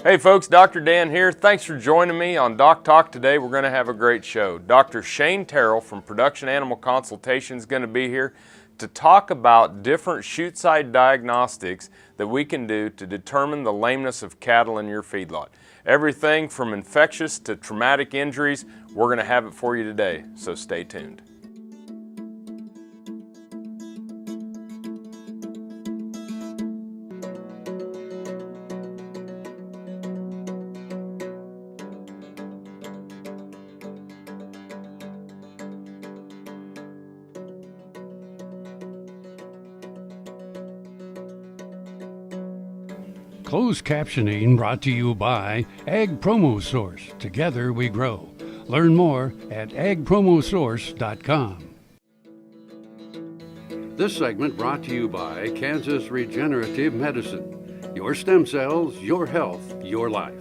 Hey folks, Dr. Dan here. Thanks for joining me on DocTalk today. We're going to have a great show. Dr. Terrell from Production Animal Consultation is going to be here to talk about different chute side diagnostics that we can do to determine the lameness of cattle in your feedlot. Everything from infectious to traumatic injuries, we're going to have it for you today, so stay tuned. Closed captioning brought to you by Ag Promo Source. Together we grow. Learn more at agpromosource.com. This segment brought to you by Kansas Regenerative Medicine. Your stem cells, your health, your life.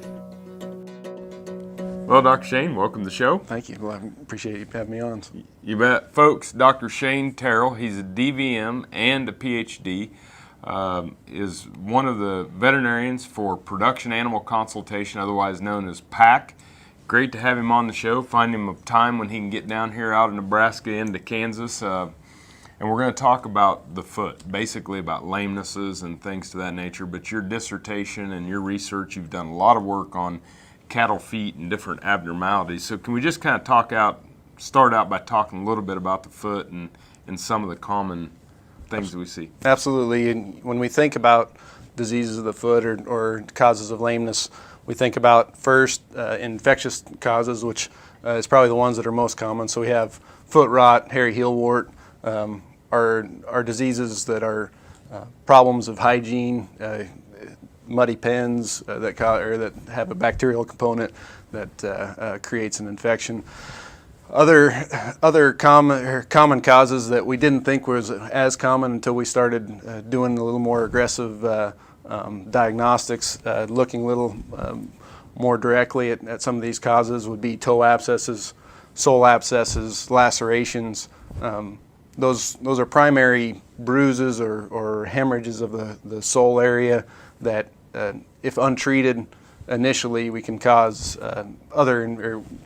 Well, Dr. Shane, welcome to the show. Thank you. Well, I appreciate you having me on. You bet. Folks, Dr. Terrell, he's a DVM and a PhD. Is one of the veterinarians for Production Animal Consultation, otherwise known as PAC. Great to have him on the show. Find him a time when he can get down here out of Nebraska into Kansas. And we're going to talk about the foot, basically about lamenesses and things to that nature. But your dissertation and your research, you've done a lot of work on cattle feet and different abnormalities. So can we just kind of start out by talking a little bit about the foot and some of the common things that we see? Absolutely. And when we think about diseases of the foot or causes of lameness, we think about first infectious causes, which is probably the ones that are most common. So we have foot rot, hairy heel wart, are diseases that are problems of hygiene, muddy pens that have a bacterial component that creates an infection. Other common causes that we didn't think was as common until we started doing a little more aggressive diagnostics, looking a little more directly at some of these causes would be toe abscesses, sole abscesses, lacerations. Those are primary bruises or hemorrhages of the sole area that, if untreated initially, we can cause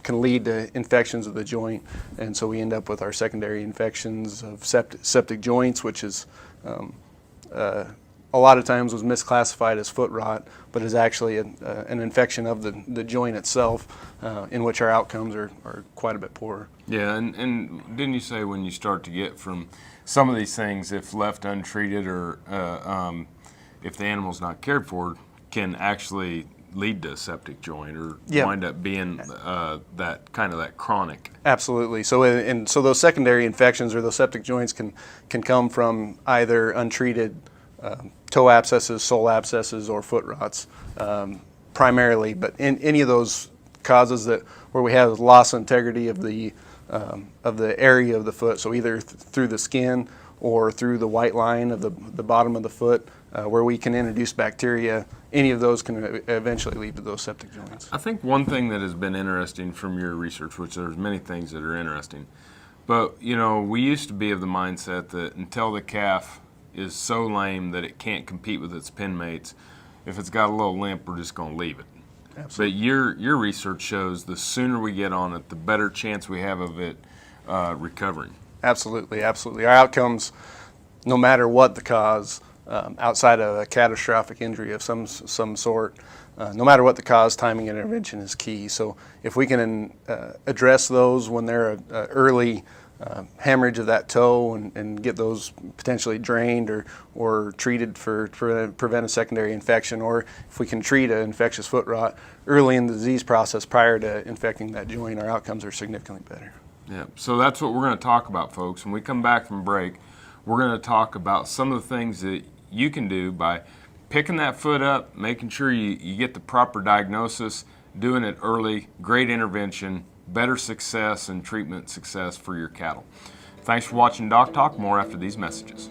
can lead to infections of the joint, and so we end up with our secondary infections of septic joints, which is a lot of times was misclassified as foot rot, but is actually an infection of the joint itself, in which our outcomes are quite a bit poorer. Yeah, and didn't you say when you start to get from some of these things, if left untreated or if the animal's not cared for, can actually lead to a septic joint or wind up being that chronic. Absolutely. So so those secondary infections or those septic joints can come from either untreated toe abscesses, sole abscesses, or foot rots primarily. But in any of those causes where we have loss of integrity of the area of the foot, so either through the skin or through the white line of the bottom of the foot, where we can introduce bacteria, any of those can eventually lead to those septic joints. I think one thing that has been interesting from your research, which there's many things that are interesting, but we used to be of the mindset that until the calf is so lame that it can't compete with its pen mates, if it's got a little limp, we're just going to leave it. Absolutely. But your research shows the sooner we get on it, the better chance we have of it recovering. Absolutely, absolutely. Our outcomes, no matter what the cause, outside of a catastrophic injury of some sort, no matter what the cause, timing and intervention is key. So if we can address those when they're an early hemorrhage of that toe and get those potentially drained or treated to prevent a secondary infection, or if we can treat an infectious foot rot early in the disease process prior to infecting that joint, our outcomes are significantly better. Yeah, so that's what we're going to talk about, folks. When we come back from break, we're going to talk about some of the things that you can do by picking that foot up, making sure you get the proper diagnosis, doing it early, great intervention, better success and treatment success for your cattle. Thanks for watching DocTalk. More after these messages.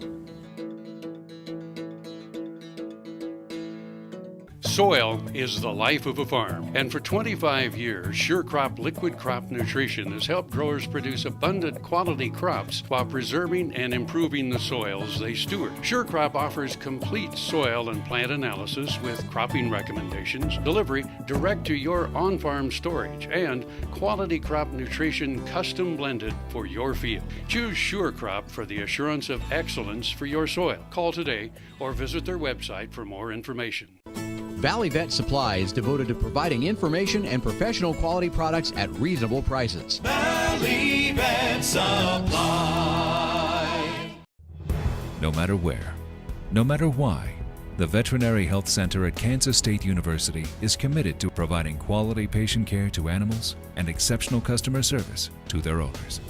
Soil is the life of a farm, and for 25 years, SureCrop Liquid Crop Nutrition has helped growers produce abundant quality crops while preserving and improving the soils they steward. SureCrop offers complete soil and plant analysis with cropping recommendations, delivery direct to your on-farm storage, and quality crop nutrition custom blended for your field. Choose SureCrop for the assurance of excellence for your soil. Call today or visit their website for more information. Valley Vet Supply is devoted to providing information and professional quality products at reasonable prices. Valley Vet Supply. No matter where, no matter why, the Veterinary Health Center at Kansas State University is committed to providing quality patient care to animals and exceptional customer service to their owners.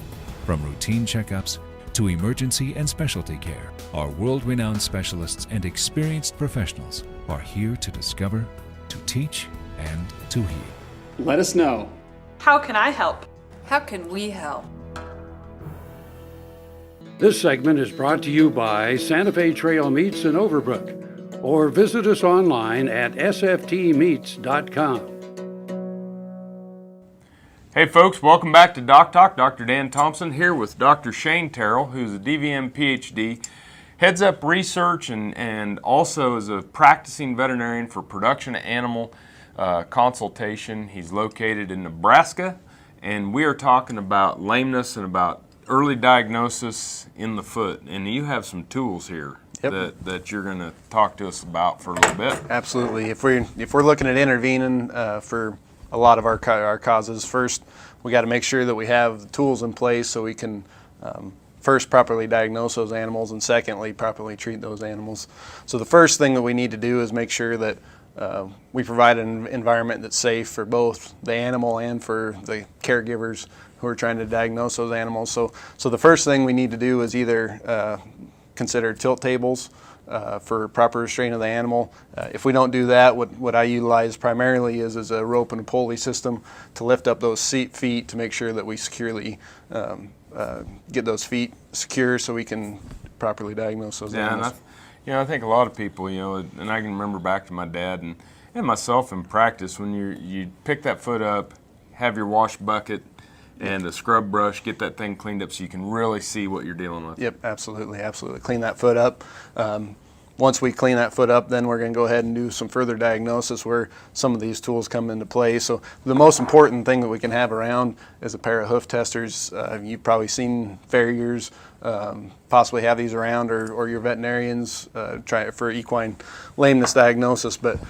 From routine checkups to emergency and specialty care, our world-renowned specialists and experienced professionals are here to discover, to teach, and to heal. Let us know. How can I help? How can we help? This segment is brought to you by Santa Fe Trail Meats in Overbrook, or visit us online at sftmeats.com. Hey folks, welcome back to DocTalk. Dr. Dan Thomson here with Dr. Shane Terrell, who's a DVM PhD, heads up research and also is a practicing veterinarian for Production Animal Consultation. He's located in Nebraska, and we are talking about lameness and about early diagnosis in the foot. And you have some tools here. Yep. that you're going to talk to us about for a little bit. Absolutely. If we're looking at intervening for a lot of our causes, first we got to make sure that we have the tools in place so we can first properly diagnose those animals, and secondly properly treat those animals. So the first thing that we need to do is make sure that we provide an environment that's safe for both the animal and for the caregivers who are trying to diagnose those animals. So the first thing we need to do is either consider tilt tables for proper restraint of the animal. If we don't do that, what I utilize primarily is a rope and a pulley system to lift up those feet to make sure that we securely get those feet secure so we can properly diagnose those animals. And I think a lot of people, and I can remember back to my dad and myself in practice, when you pick that foot up, have your wash bucket and a scrub brush, get that thing cleaned up so you can really see what you're dealing with. Yep, absolutely. Clean that foot up. Once we clean that foot up, then we're going to go ahead and do some further diagnosis where some of these tools come into play. So the most important thing that we can have around is a pair of hoof testers. You've probably seen farriers possibly have these around, or your veterinarians try for equine lameness diagnosis. But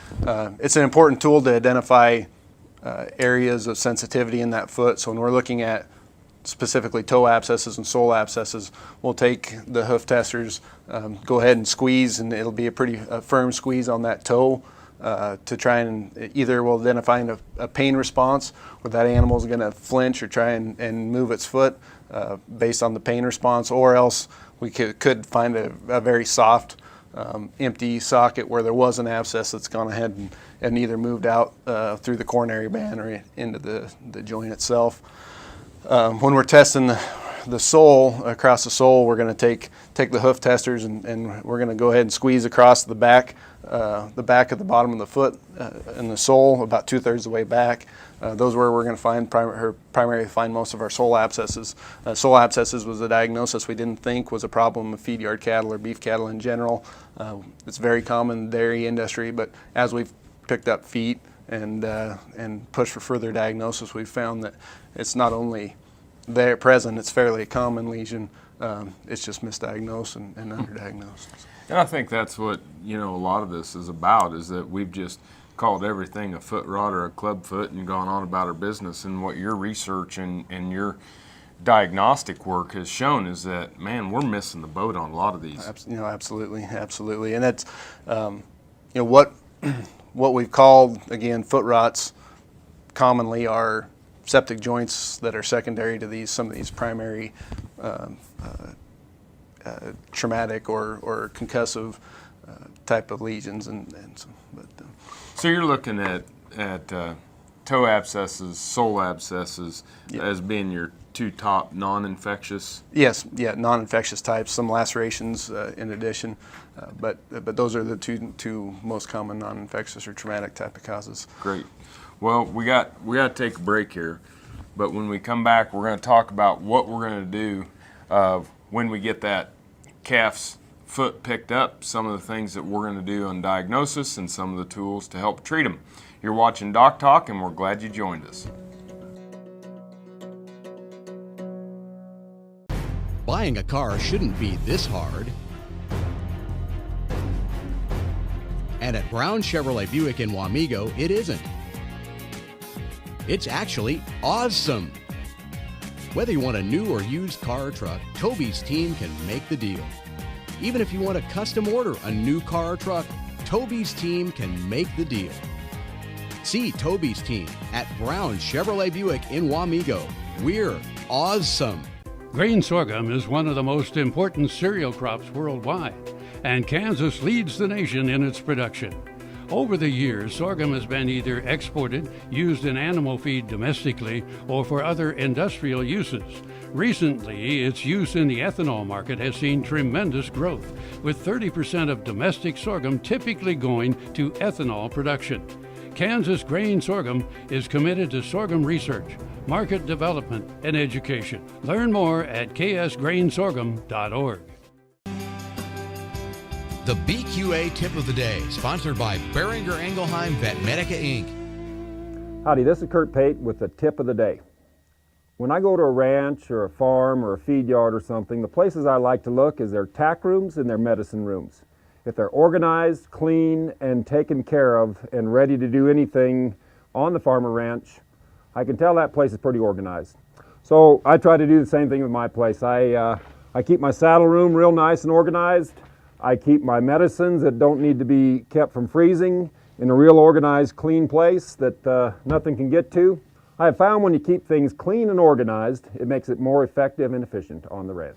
it's an important tool to identify areas of sensitivity in that foot. So when we're looking at specifically toe abscesses and sole abscesses, we'll take the hoof testers, go ahead and squeeze, and it'll be a pretty firm squeeze on that toe to try and either we'll identify a pain response where that animal is going to flinch or try and move its foot based on the pain response, or else we could find a very soft empty socket where there was an abscess that's gone ahead and either moved out through the coronary band or into the joint itself. When we're testing the sole, across the sole, we're going to take the hoof testers and we're going to go ahead and squeeze across the back of the bottom of the foot and the sole about 2/3 of the way back. Those are where we're going to primarily find most of our sole abscesses. Sole abscesses was a diagnosis we didn't think was a problem of feed yard cattle or beef cattle in general. It's very common in the dairy industry, but as we've picked up feet and pushed for further diagnosis, we've found that it's not only there present, it's fairly a common lesion. It's just misdiagnosed and underdiagnosed. And I think that's what a lot of this is about, is that we've just called everything a foot rot or a club foot and gone on about our business. And what your research and your diagnostic work has shown is that, man, we're missing the boat on a lot of these. Absolutely. And that's what we've called, again, foot rots commonly are septic joints that are secondary to some of these primary traumatic or concussive type of lesions, So you're looking at toe abscesses, sole abscesses as being your two top non-infectious. Yes, yeah, non-infectious types, some lacerations in addition, but those are the two most common non-infectious or traumatic type of causes. Great. Well, we got to take a break here, but when we come back, we're going to talk about what we're going to do when we get that calf's foot picked up, some of the things that we're going to do on diagnosis, and some of the tools to help treat them. You're watching DocTalk, and we're glad you joined us. Buying a car shouldn't be this hard. And at Brown Chevrolet Buick in Wamego, it isn't. It's actually awesome. Whether you want a new or used car or truck, Toby's team can make the deal. Even if you want to custom order a new car or truck, Toby's team can make the deal. See Toby's team at Brown Chevrolet Buick in Wamego. We're awesome. Grain sorghum is one of the most important cereal crops worldwide, and Kansas leads the nation in its production. Over the years, sorghum has been either exported, used in animal feed domestically, or for other industrial uses. Recently, its use in the ethanol market has seen tremendous growth, with 30% of domestic sorghum typically going to ethanol production. Kansas Grain Sorghum is committed to sorghum research, market development, and education. Learn more at ksgrainsorghum.org. The BQA Tip of the Day, sponsored by Beringer Engelheim Vetmedica Inc. Howdy, this is Kurt Pate with the Tip of the Day. When I go to a ranch or a farm or a feed yard or something, the places I like to look is their tack rooms and their medicine rooms. If they're organized, clean, and taken care of and ready to do anything on the farm or ranch, I can tell that place is pretty organized. So I try to do the same thing with my place. I keep my saddle room real nice and organized. I keep my medicines that don't need to be kept from freezing in a real organized, clean place that nothing can get to. I have found when you keep things clean and organized, it makes it more effective and efficient on the ranch.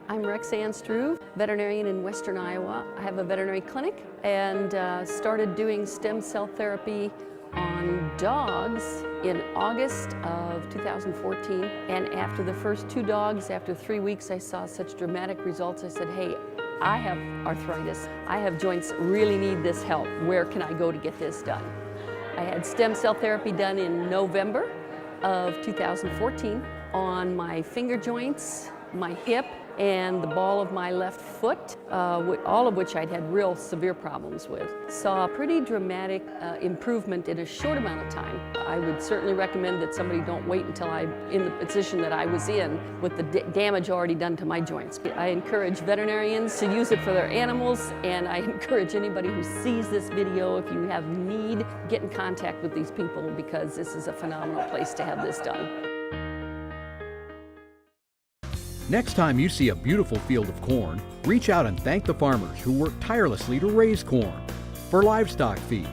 I'm Rexanne Struve, veterinarian in Western Iowa. I have a veterinary clinic and started doing stem cell therapy on dogs in August of 2014. And after the first 2 dogs, after 3 weeks, I saw such dramatic results. I said, hey, I have arthritis. I have joints, really need this help. Where can I go to get this done? I had stem cell therapy done in November of 2014 on my finger joints, my hip, and the ball of my left foot, all of which I'd had real severe problems with. Saw a pretty dramatic improvement in a short amount of time. I would certainly recommend that somebody don't wait until I'm in the position that I was in with the damage already done to my joints. I encourage veterinarians to use it for their animals, and I encourage anybody who sees this video, if you have need, get in contact with these people because this is a phenomenal place to have this done. Next time you see a beautiful field of corn, reach out and thank the farmers who work tirelessly to raise corn for livestock feed,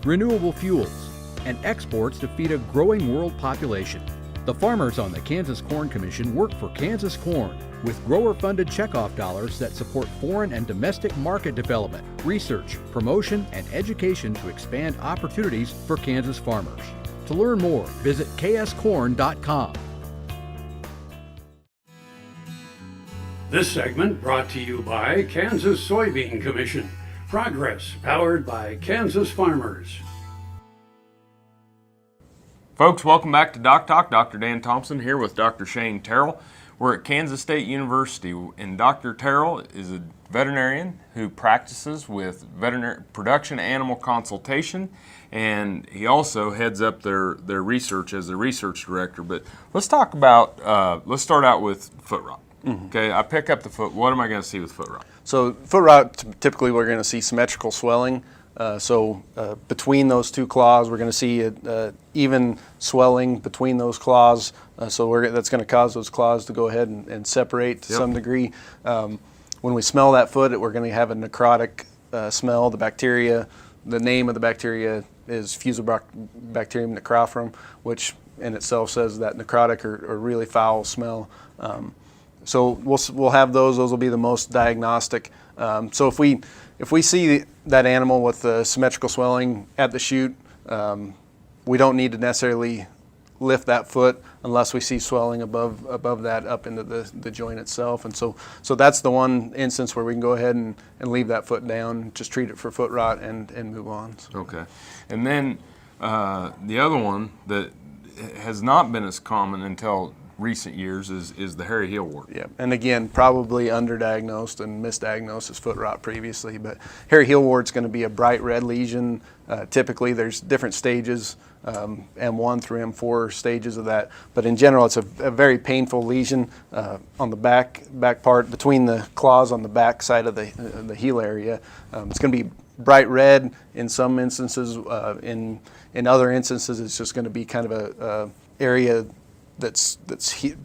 renewable fuels, and exports to feed a growing world population. The farmers on the Kansas Corn Commission work for Kansas Corn with grower-funded checkoff dollars that support foreign and domestic market development, research, promotion, and education to expand opportunities for Kansas farmers. To learn more, visit kscorn.com. This segment brought to you by Kansas Soybean Commission. Progress powered by Kansas farmers. Folks, welcome back to DocTalk. Dr. Dan Thomson here with Dr. Shane Terrell. We're at Kansas State University, and Dr. Terrell is a veterinarian who practices with Production Animal Consultation, and he also heads up their research as the research director. But let's talk about, let's start out with foot rot. Mm-hmm. Okay, I pick up the foot. What am I going to see with foot rot? So foot rot, typically we're going to see symmetrical swelling. Between those two claws, we're going to see even swelling between those claws. That's going to cause those claws to go ahead and separate to some degree. When we smell that foot, we're going to have a necrotic smell. The bacteria, the name of the bacteria is Fusobacterium necrophorum, which in itself says that necrotic or really foul smell. So we'll have those. Those will be the most diagnostic. So if we see that animal with the symmetrical swelling at the chute, we don't need to necessarily lift that foot unless we see swelling above that up into the joint itself. And so that's the one instance where we can go ahead and leave that foot down, just treat it for foot rot and move on. So. Okay. And then the other one that has not been as common until recent years is the hairy heel wart. Yeah, and again, probably underdiagnosed and misdiagnosed as foot rot previously, but hairy heel wart's going to be a bright red lesion. Typically there's different stages, M1 through M4 stages of that, but in general it's a very painful lesion on the back part, between the claws on the back side of the heel area. It's going to be bright red in some instances. In other instances it's just going to be kind of a area that's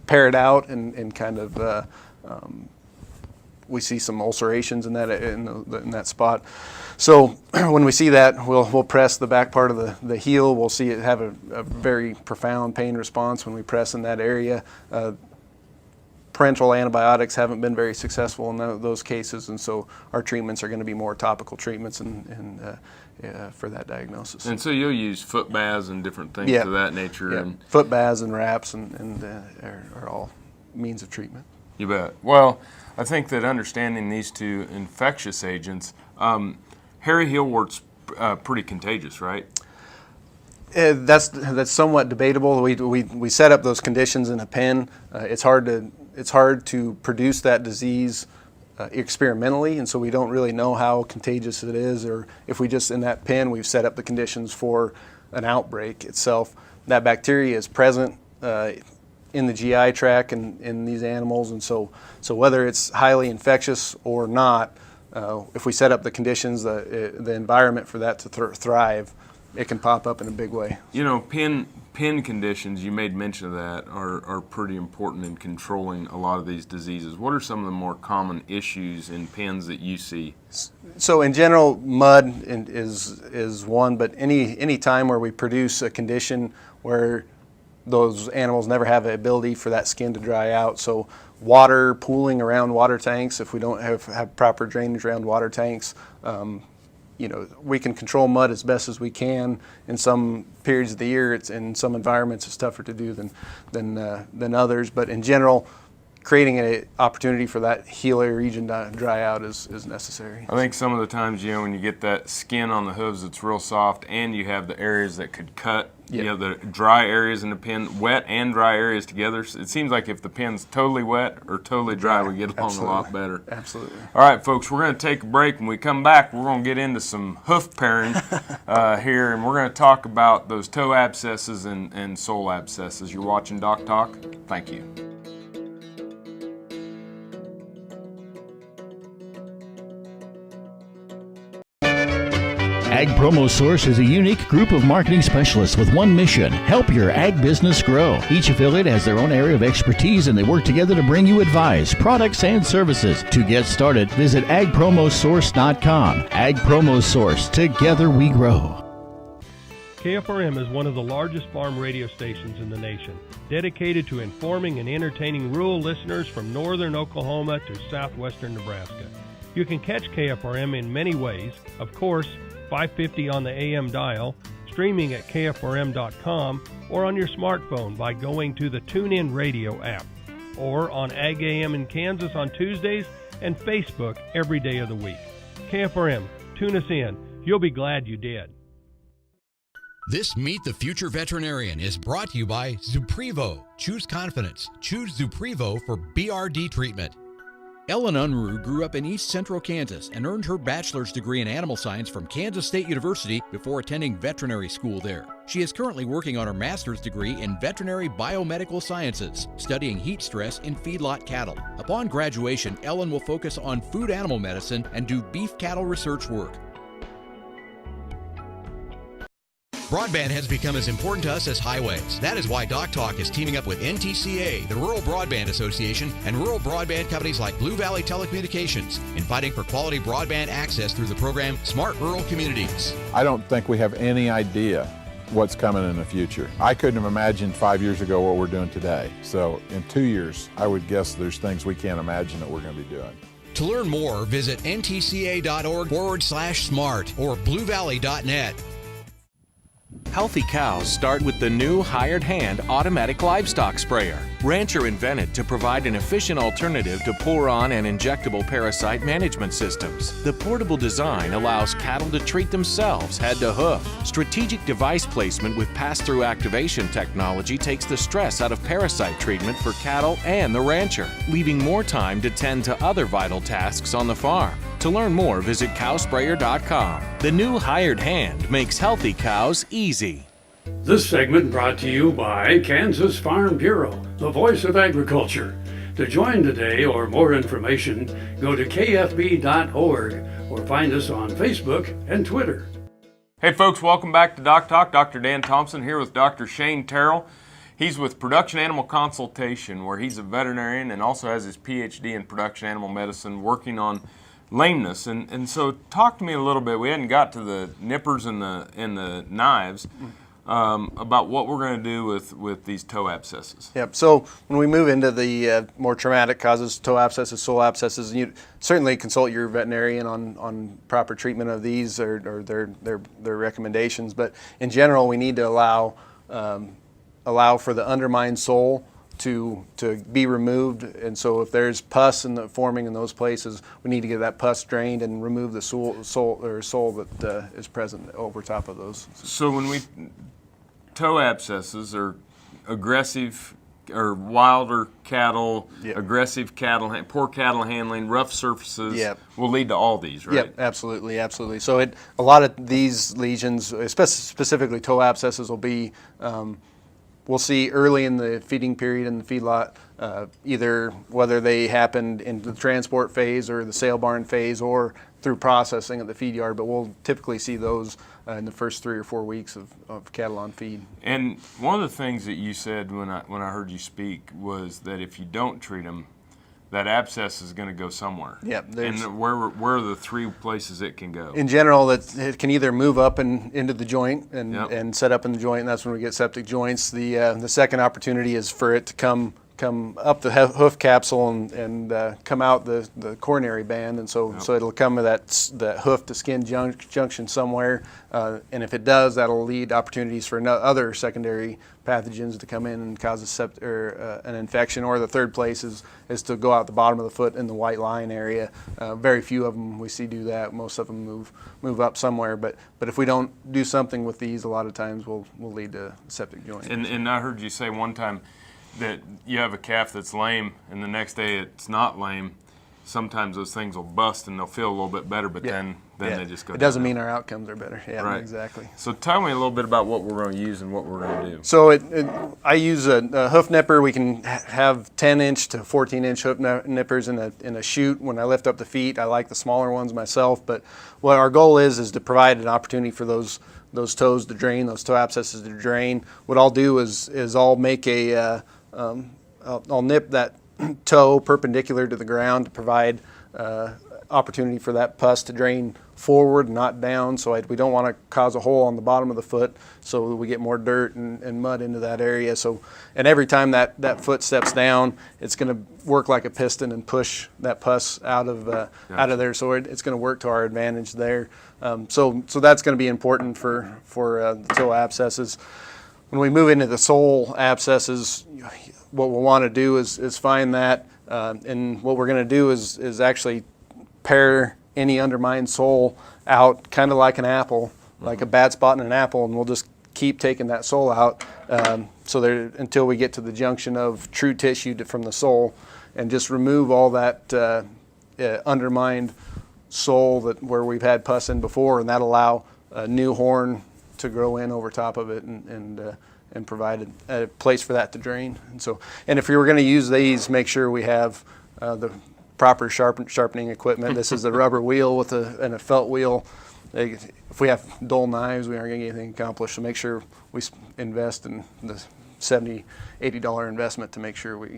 paired out and kind of we see some ulcerations in that spot. So when we see that, we'll press the back part of the heel. We'll see it have a very profound pain response when we press in that area. Parenteral antibiotics haven't been very successful in those cases, and so our treatments are going to be more topical treatments for that diagnosis. And so you'll use foot baths and different things of that nature. Yeah. And foot baths and wraps are all means of treatment. You bet. Well, I think that understanding these two infectious agents, hairy heel wart's pretty contagious, right? That's somewhat debatable. We set up those conditions in a pen. It's hard to produce that disease experimentally, and so we don't really know how contagious it is, or if we just in that pen we've set up the conditions for an outbreak itself. That bacteria is present in the GI tract and in these animals, and so whether it's highly infectious or not, if we set up the conditions, the environment for that to thrive, it can pop up in a big way. You know, pen conditions, you made mention of that, are pretty important in controlling a lot of these diseases. What are some of the more common issues in pens that you see? So in general, mud is one, but any time where we produce a condition where those animals never have the ability for that skin to dry out, so water pooling around water tanks, if we don't have proper drainage around water tanks, we can control mud as best as we can. In some periods of the year, in some environments it's tougher to do than others. But in general, creating an opportunity for that heel area region to dry out is necessary. I think some of the times, when you get that skin on the hooves that's real soft, and you have the areas that could cut, you have the dry areas in the pen, wet and dry areas together. It seems like if the pen's totally wet or totally dry, we get along a lot better. Absolutely. All right, folks, we're going to take a break. When we come back, we're going to get into some hoof pairing here, and we're going to talk about those toe abscesses and sole abscesses. You're watching DocTalk. Thank you. Ag Promo Source is a unique group of marketing specialists with one mission: help your ag business grow. Each affiliate has their own area of expertise, and they work together to bring you advice, products, and services. To get started, visit agpromosource.com. Ag Promo Source. Together we grow. KFRM is one of the largest farm radio stations in the nation, dedicated to informing and entertaining rural listeners from northern Oklahoma to southwestern Nebraska. You can catch KFRM in many ways. Of course, 550 on the AM dial, streaming at kfrm.com, or on your smartphone by going to the TuneIn Radio app, or on Ag AM in Kansas on Tuesdays and Facebook every day of the week. KFRM, tune us in. You'll be glad you did. This Meet the Future Veterinarian is brought to you by Zuprevo. Choose confidence. Choose Zuprevo for BRD treatment. Ellen Unruh grew up in East Central Kansas and earned her bachelor's degree in animal science from Kansas State University before attending veterinary school there. She is currently working on her master's degree in veterinary biomedical sciences, studying heat stress in feedlot cattle. Upon graduation, Ellen will focus on food animal medicine and do beef cattle research work. Broadband has become as important to us as highways. That is why DocTalk is teaming up with NTCA, the Rural Broadband Association, and rural broadband companies like Blue Valley Telecommunications in fighting for quality broadband access through the program Smart Rural Communities. I don't think we have any idea what's coming in the future. I couldn't have imagined 5 years ago what we're doing today. So in 2 years, I would guess there's things we can't imagine that we're going to be doing. To learn more, visit ntca.org/smart or bluevalley.net. Healthy cows start with the new hired hand automatic livestock sprayer. Rancher invented to provide an efficient alternative to pour-on and injectable parasite management systems. The portable design allows cattle to treat themselves head to hoof. Strategic device placement with pass-through activation technology takes the stress out of parasite treatment for cattle and the rancher, leaving more time to tend to other vital tasks on the farm. To learn more, visit cowsprayer.com. The new hired hand makes healthy cows easy. This segment brought to you by Kansas Farm Bureau, the voice of agriculture. To join today or more information, go to kfb.org or find us on Facebook and Twitter. Hey folks, welcome back to Doc Talk. Dr. Dan Thomson here with Dr. Shane Terrell. He's with Production Animal Consultation, where he's a veterinarian and also has his PhD in production animal medicine, working on lameness. And so talk to me a little bit. We hadn't got to the nippers and the knives. About what we're going to do with these toe abscesses. Yep. So when we move into the more traumatic causes, toe abscesses, sole abscesses, you certainly consult your veterinarian on proper treatment of these or their recommendations. But in general, we need to allow for the undermined sole to be removed. And so if there's pus forming in those places, we need to get that pus drained and remove the sole that is present over top of those. So when toe abscesses are aggressive or wilder cattle, yep. aggressive cattle, poor cattle handling, rough surfaces, yep. will lead to all these, right? Yep, absolutely, absolutely. So a lot of these lesions, specifically toe abscesses, will be, we'll see early in the feeding period in the feedlot, either whether they happened in the transport phase or the sale barn phase or through processing at the feed yard, but we'll typically see those in the first 3 or 4 weeks of cattle on feed. And one of the things that you said when I heard you speak was that if you don't treat them, that abscess is going to go somewhere. Yep. And where are the 3 places it can go? In general, it can either move up into the joint and, yep. and set up in the joint, and that's when we get septic joints. The second opportunity is for it to come up the hoof capsule and come out the coronary band, and so it'll come to that hoof to skin junction somewhere, and if it does, that'll lead opportunities for other secondary pathogens to come in and cause an infection. Or the third place is to go out the bottom of the foot in the white line area. Very few of them we see do that. Most of them move up somewhere, but if we don't do something with these, a lot of times will lead to septic joint. And I heard you say one time that you have a calf that's lame and the next day it's not lame. Sometimes those things will bust and they'll feel a little bit better, but then they just go down. It doesn't mean our outcomes are better. Yeah, right. Exactly. So tell me a little bit about what we're going to use and what we're going to do. So I use a hoof nipper. We can have 10-inch to 14-inch hoof nippers in a chute. When I lift up the feet, I like the smaller ones myself, but what our goal is to provide an opportunity for those toes to drain, those toe abscesses to drain. What I'll do is I'll make I'll nip that toe perpendicular to the ground to provide opportunity for that pus to drain forward, not down. So we don't want to cause a hole on the bottom of the foot, so we get more dirt and mud into that area. So, and every time that foot steps down, it's going to work like a piston and push that pus out of there. So it's going to work to our advantage there. So that's going to be important for the toe abscesses. When we move into the sole abscesses, what we'll want to do is find that, and what we're going to do is actually pare any undermined sole out, kind of like an apple, like a bad spot in an apple, and we'll just keep taking that sole out until we get to the junction of true tissue from the sole, and just remove all that undermined sole where we've had pus in before, and that'll allow a new horn to grow in over top of it and provide a place for that to drain. And if you were going to use these, make sure we have the proper sharpening equipment. This is a rubber wheel and a felt wheel. If we have dull knives, we aren't going to get anything accomplished. So make sure we invest in the $70, $80 investment to make sure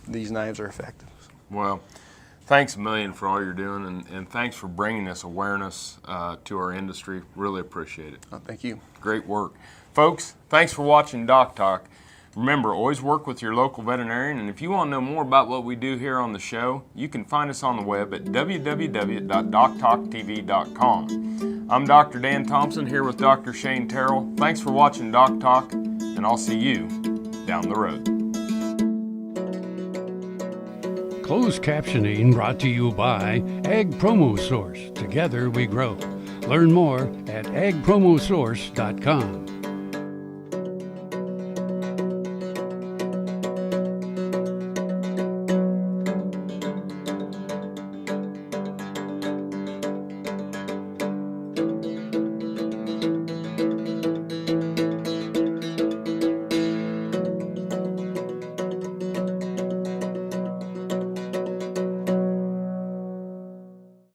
these knives are effective. Well, thanks a million for all you're doing, and thanks for bringing this awareness to our industry. Really appreciate it. Oh, thank you. Great work. Folks, thanks for watching Doc Talk. Remember, always work with your local veterinarian, and if you want to know more about what we do here on the show, you can find us on the web at www.doctalktv.com. I'm Dr. Dan Thomson here with Dr. Shane Terrell. Thanks for watching Doc Talk, and I'll see you down the road. Closed captioning brought to you by Ag Promo Source. Together we grow. Learn more at agpromosource.com.